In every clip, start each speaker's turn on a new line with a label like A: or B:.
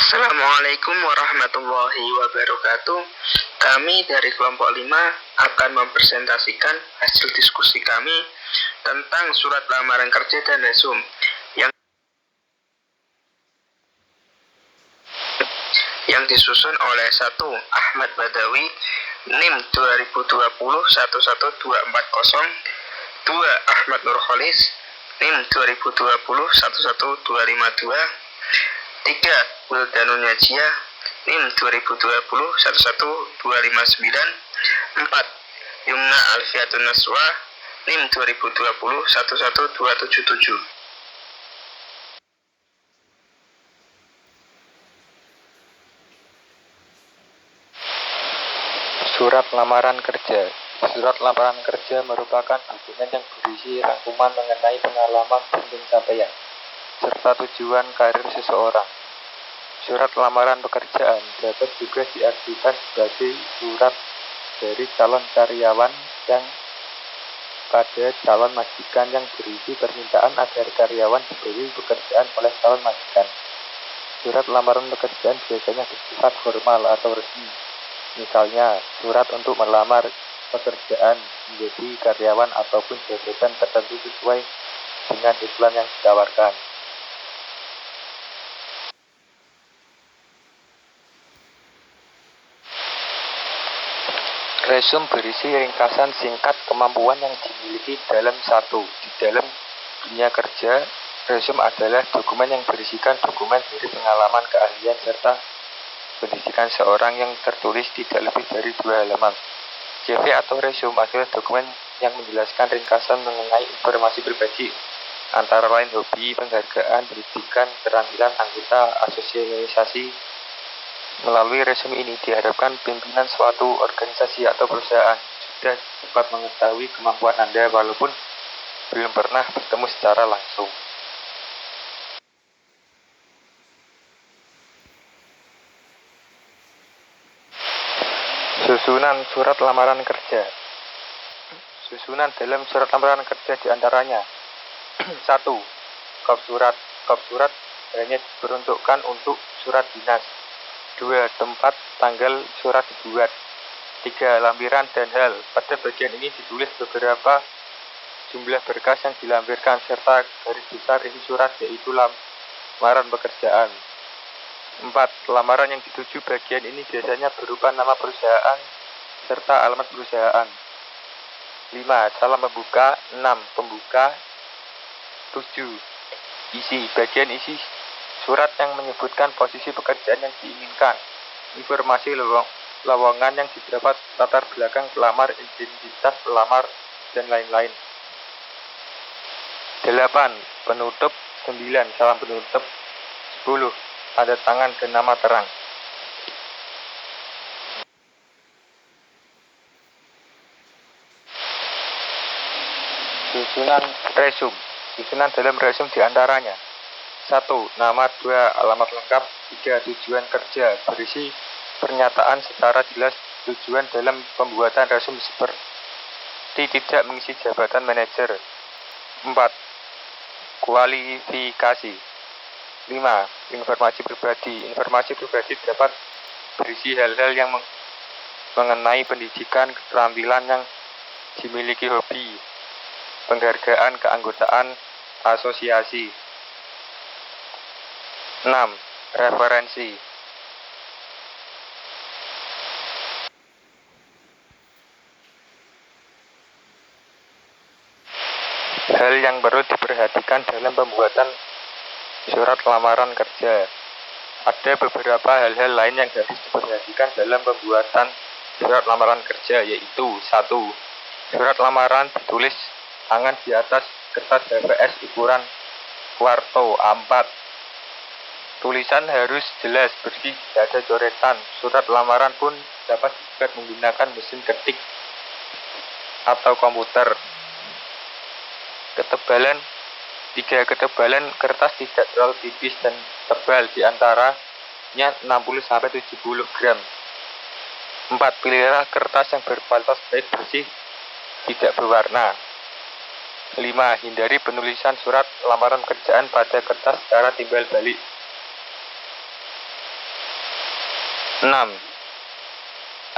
A: Assalamualaikum warahmatullahi wabarakatuh. Kami dari kelompok 5 akan mempresentasikan hasil diskusi kami tentang surat lamaran kerja dan resume yang disusun oleh 1. Ahmad Badawi, NIM 2020-11240. 2. Ahmad Nurholis, NIM 2020-11252. 3. Wildanun Najia, NIM 2020-11259. 4. Yumna Alfiatun Naswa, NIM 2020-11277.
B: Surat lamaran kerja. Surat lamaran kerja merupakan dokumen yang berisi rangkuman mengenai pengalaman dan pencapaian serta tujuan karir seseorang. Surat lamaran pekerjaan dapat juga diartikan sebagai surat dari calon karyawan yang pada calon majikan yang berisi permintaan agar karyawan diberi pekerjaan oleh calon majikan. Surat lamaran pekerjaan biasanya bersifat formal atau resmi. Misalnya, surat untuk melamar pekerjaan menjadi karyawan ataupun jabatan tertentu sesuai dengan iklan yang ditawarkan. Resume berisi ringkasan singkat kemampuan yang dimiliki dalam di dalam dunia kerja. Resume adalah dokumen yang berisikan dokumen dari pengalaman, keahlian, serta pendidikan seorang yang tertulis tidak lebih dari 2 halaman. CV atau resume adalah dokumen yang menjelaskan ringkasan mengenai informasi pribadi, antara lain hobi, penghargaan, pendidikan, keterampilan anggota asosiasi. Melalui resume ini diharapkan pimpinan suatu organisasi atau perusahaan sudah dapat mengetahui kemampuan Anda walaupun belum pernah bertemu secara langsung. Susunan surat lamaran kerja. Susunan dalam surat lamaran kerja diantaranya 1. Kop surat. Kop surat hanya diperuntukkan untuk surat dinas. 2. Tempat tanggal surat dibuat. 3. Lampiran dan hal. Pada bagian ini ditulis beberapa jumlah berkas yang dilampirkan serta garis besar isi surat, yaitu lamaran pekerjaan. 4. Lamaran yang dituju bagian ini biasanya berupa nama perusahaan serta alamat perusahaan. 5. Salam pembuka. 6. Pembuka. 7. Isi. Bagian isi surat yang menyebutkan posisi pekerjaan yang diinginkan, informasi lowongan yang didapat, latar belakang pelamar, identitas pelamar, dan lain-lain. 8. Penutup. 9. Salam penutup. 10. Tanda tangan dan nama terang. Susunan resume. Susunan dalam resume diantaranya 1. Nama. 2. Alamat lengkap. 3. Tujuan kerja. Berisi pernyataan secara jelas tujuan dalam pembuatan resume seperti tidak mengisi jabatan manajer. 4. Kualifikasi. 5. Informasi pribadi. Informasi pribadi dapat berisi hal-hal yang mengenai pendidikan, keterampilan yang dimiliki, hobi, penghargaan, keanggotaan asosiasi. 6. Referensi. Hal yang perlu diperhatikan dalam pembuatan surat lamaran kerja. Ada beberapa hal-hal lain yang harus diperhatikan dalam pembuatan surat lamaran kerja, yaitu 1. Surat lamaran ditulis tangan di atas kertas HVS ukuran kuarto A4. Tulisan harus jelas, bersih, tidak ada coretan. Surat lamaran pun dapat dibuat menggunakan mesin ketik atau komputer. Ketebalan kertas tidak terlalu tipis dan tebal, diantaranya 60-70 gram. 4. Pilihlah kertas yang berkualitas baik, bersih, tidak berwarna. 5. Hindari penulisan surat lamaran pekerjaan pada kertas secara timbal balik. 6.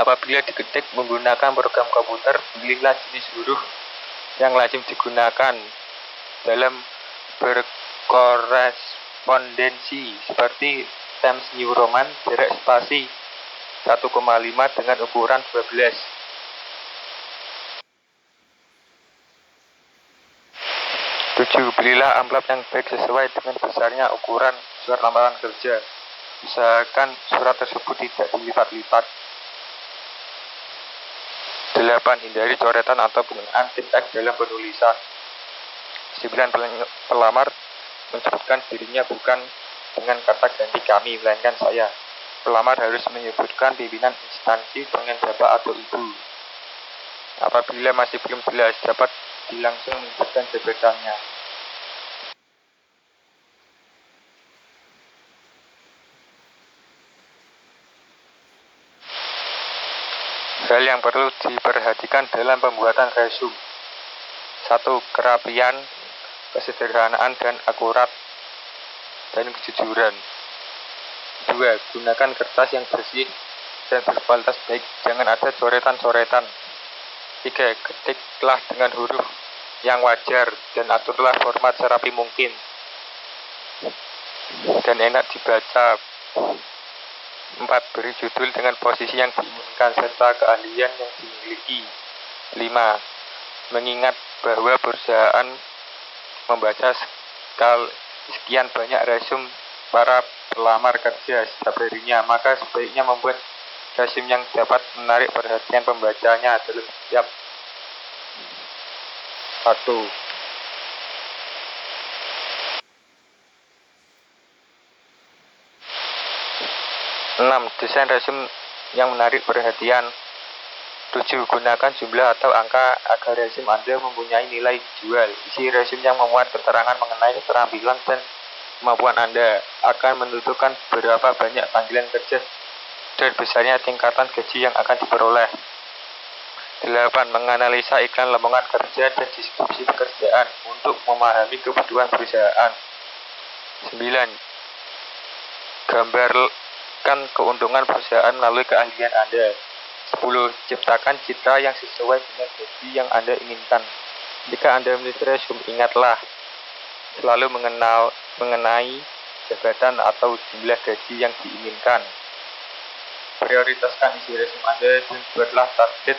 B: Apabila diketik menggunakan program komputer, pilihlah jenis huruf yang lazim digunakan dalam berkorespondensi seperti Times New Roman jarak spasi 1,5 dengan ukuran 12. 7. Belilah amplop yang baik sesuai dengan besarnya ukuran surat lamaran kerja. Usahakan surat tersebut tidak dilipat-lipat. 8. Hindari coretan atau penggunaan tip X dalam penulisan. 9. Pelamar menyebutkan dirinya bukan dengan kata ganti kami, melainkan saya. Pelamar harus menyebutkan pimpinan instansi dengan bapak atau ibu. Apabila masih belum jelas, dapat langsung menyebutkan jabatannya. Hal yang perlu diperhatikan dalam pembuatan resume. 1. Kerapian, kesederhanaan dan akurat, dan kejujuran. 2. Gunakan kertas yang bersih dan berkualitas baik, jangan ada coretan-coretan. 3. Ketiklah dengan huruf yang wajar dan aturlah format serapi mungkin dan enak dibaca. 4. Beri judul dengan posisi yang diinginkan serta keahlian yang dimiliki. 5. Mengingat bahwa perusahaan membaca sekian banyak resume para pelamar kerja setiap harinya, maka sebaiknya membuat resume yang dapat menarik perhatian pembacanya dalam setiap waktu. 6. Desain resume yang menarik perhatian. 7. Gunakan jumlah atau angka agar resume Anda mempunyai nilai jual. Isi resume yang memuat keterangan mengenai keterampilan dan kemampuan Anda akan menentukan berapa banyak panggilan kerja dan besarnya tingkatan gaji yang akan diperoleh. 8. Menganalisa iklan lowongan kerja dan deskripsi pekerjaan untuk memahami kebutuhan perusahaan. 9. Gambarkan keuntungan perusahaan melalui keahlian Anda. 10. Ciptakan citra yang sesuai dengan gaji yang Anda inginkan. Jika Anda menulis resume, ingatlah selalu mengenai jabatan atau jumlah gaji yang diinginkan. Prioritaskan isi resume Anda dan buatlah target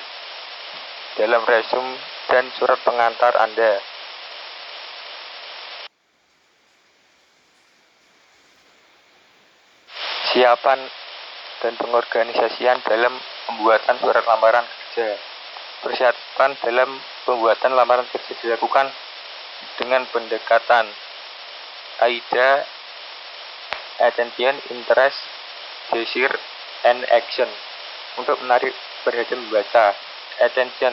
B: dalam resume dan surat pengantar Anda. Siapan dan pengorganisasian dalam pembuatan surat lamaran kerja. Persiapan dalam pembuatan lamaran kerja dilakukan dengan pendekatan AIDA, attention, interest, desire, and action untuk menarik perhatian pembaca. Attention,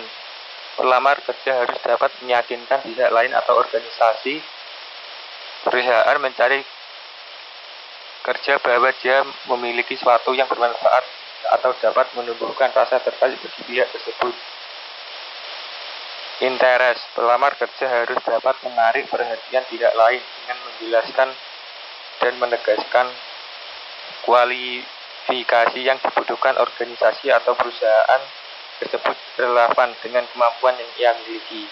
B: pelamar kerja harus dapat meyakinkan pihak lain atau organisasi perusahaan mencari kerja bahwa dia memiliki sesuatu yang bermanfaat atau dapat menumbuhkan rasa tertarik bagi pihak tersebut. Interest, pelamar kerja harus dapat menarik perhatian pihak lain dengan menjelaskan dan menegaskan kualifikasi yang dibutuhkan organisasi atau perusahaan tersebut relevan dengan kemampuan yang ia miliki.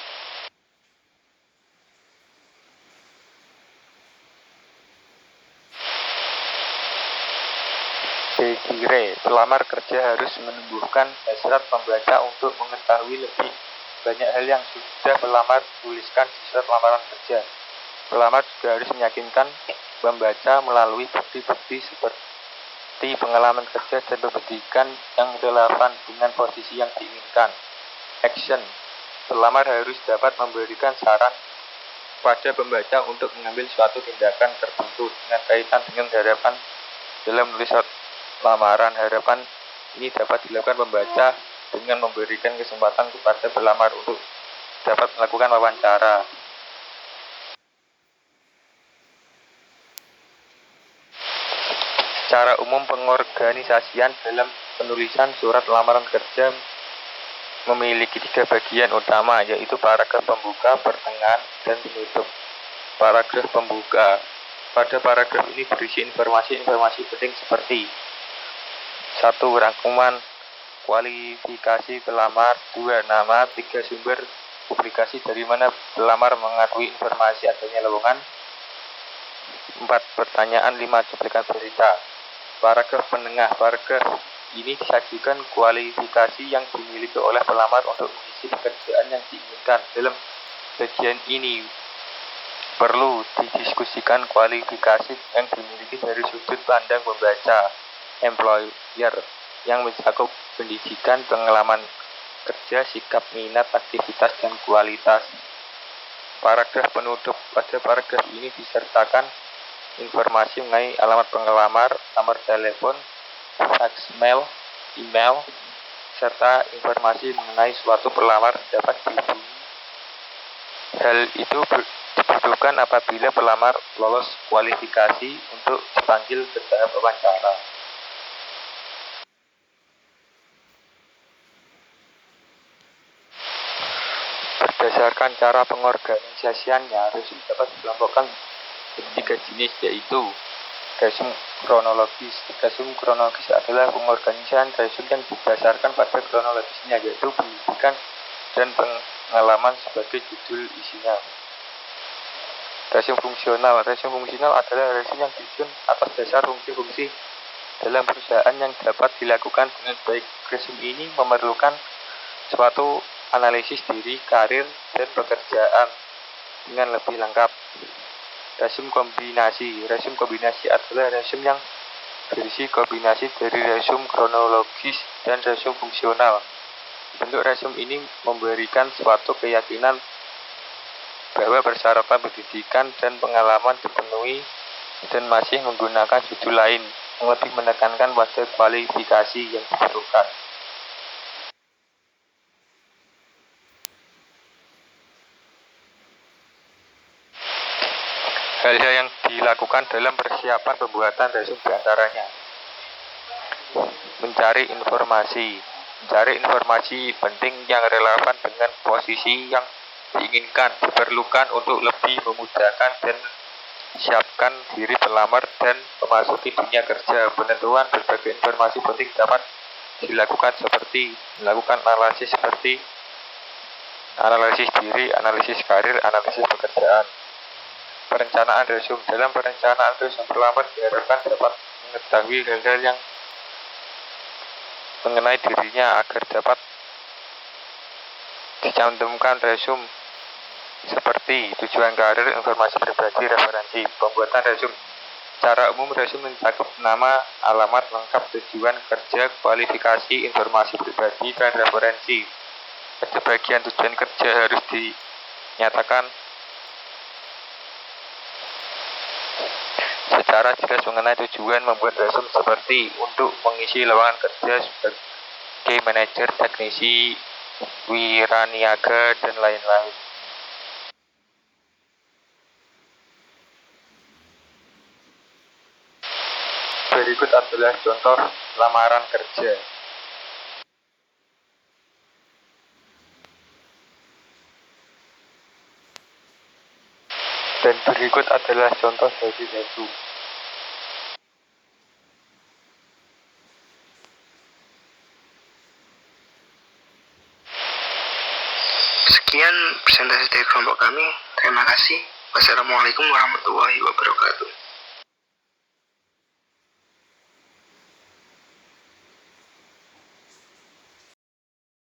B: Desire, pelamar kerja harus menumbuhkan hasrat pembaca untuk mengetahui lebih banyak hal yang sudah pelamar tuliskan di surat lamaran kerja. Pelamar juga harus meyakinkan pembaca melalui bukti-bukti seperti pengalaman kerja dan pendidikan yang relevan dengan posisi yang diinginkan. Action, pelamar harus dapat memberikan saran pada pembaca untuk mengambil suatu tindakan tertentu dengan kaitan dengan harapan dalam menulis surat lamaran. Harapan ini dapat dilakukan pembaca dengan memberikan kesempatan kepada pelamar untuk dapat melakukan wawancara. Secara umum, pengorganisasian dalam penulisan surat lamaran kerja memiliki 3 bagian utama, yaitu paragraf pembuka, pertengahan, dan penutup. Paragraf pembuka. Pada paragraf ini berisi informasi-informasi penting seperti: 1. Rangkuman kualifikasi pelamar. 2. Nama. 3. Sumber publikasi dari mana pelamar mengakui informasi adanya lowongan. 4. Pertanyaan. 5. Cuplikan berita. Paragraf penengah. Paragraf ini disajikan kualifikasi yang dimiliki oleh pelamar untuk mengisi pekerjaan yang diinginkan. Dalam bagian ini perlu didiskusikan kualifikasi yang dimiliki dari sudut pandang pembaca employer yang mencakup pendidikan, pengalaman kerja, sikap, minat, aktivitas, dan kualitas. Paragraf penutup. Pada paragraf ini disertakan informasi mengenai alamat pengelamar, nomor telepon, fax, mail, email, serta informasi mengenai suatu pelamar dapat dihubungi. Hal itu dibutuhkan apabila pelamar lolos kualifikasi untuk dipanggil ke tahap wawancara. Berdasarkan cara pengorganisasiannya, resume dapat dikelompokkan tiga jenis, yaitu resume kronologis. Resume kronologis adalah pengorganisasian resume yang didasarkan pada kronologisnya, yaitu pendidikan dan pengalaman sebagai judul isinya. Resume fungsional. Resume fungsional adalah resume yang disusun atas dasar fungsi-fungsi dalam perusahaan yang dapat dilakukan dengan baik. Resume ini memerlukan suatu analisis diri, karir, dan pekerjaan dengan lebih lengkap. Resume kombinasi. Resume kombinasi adalah resume yang berisi kombinasi dari resume kronologis dan resume fungsional. Bentuk resume ini memberikan suatu keyakinan bahwa persyaratan pendidikan dan pengalaman dipenuhi dan masih menggunakan judul lain yang lebih menekankan pada kualifikasi yang diperlukan. Hal-hal yang dilakukan dalam persiapan pembuatan resume diantaranya mencari informasi penting yang relevan dengan posisi yang diinginkan, diperlukan untuk lebih memudahkan dan siapkan diri pelamar dan memasuki dunia kerja. Penentuan berbagai informasi penting dapat dilakukan seperti melakukan analisis seperti analisis diri, analisis karir, analisis pekerjaan. Perencanaan resume. Dalam perencanaan resume, pelamar diharapkan dapat mengetahui hal-hal yang mengenai dirinya agar dapat dicantumkan resume seperti tujuan karir, informasi pribadi, referensi. Pembuatan resume. Secara umum resume mencakup nama, alamat lengkap, tujuan kerja, kualifikasi, informasi pribadi, dan referensi. Pada bagian tujuan kerja harus dinyatakan secara jelas mengenai tujuan membuat resume seperti untuk mengisi lowongan kerja sebagai manajer, teknisi, wiraniaga, dan lain-lain. Berikut adalah contoh lamaran kerja. Dan berikut adalah contoh dari resume.
A: Sekian presentasi dari kelompok kami. Terima kasih. Wassalamualaikum warahmatullahi wabarakatuh.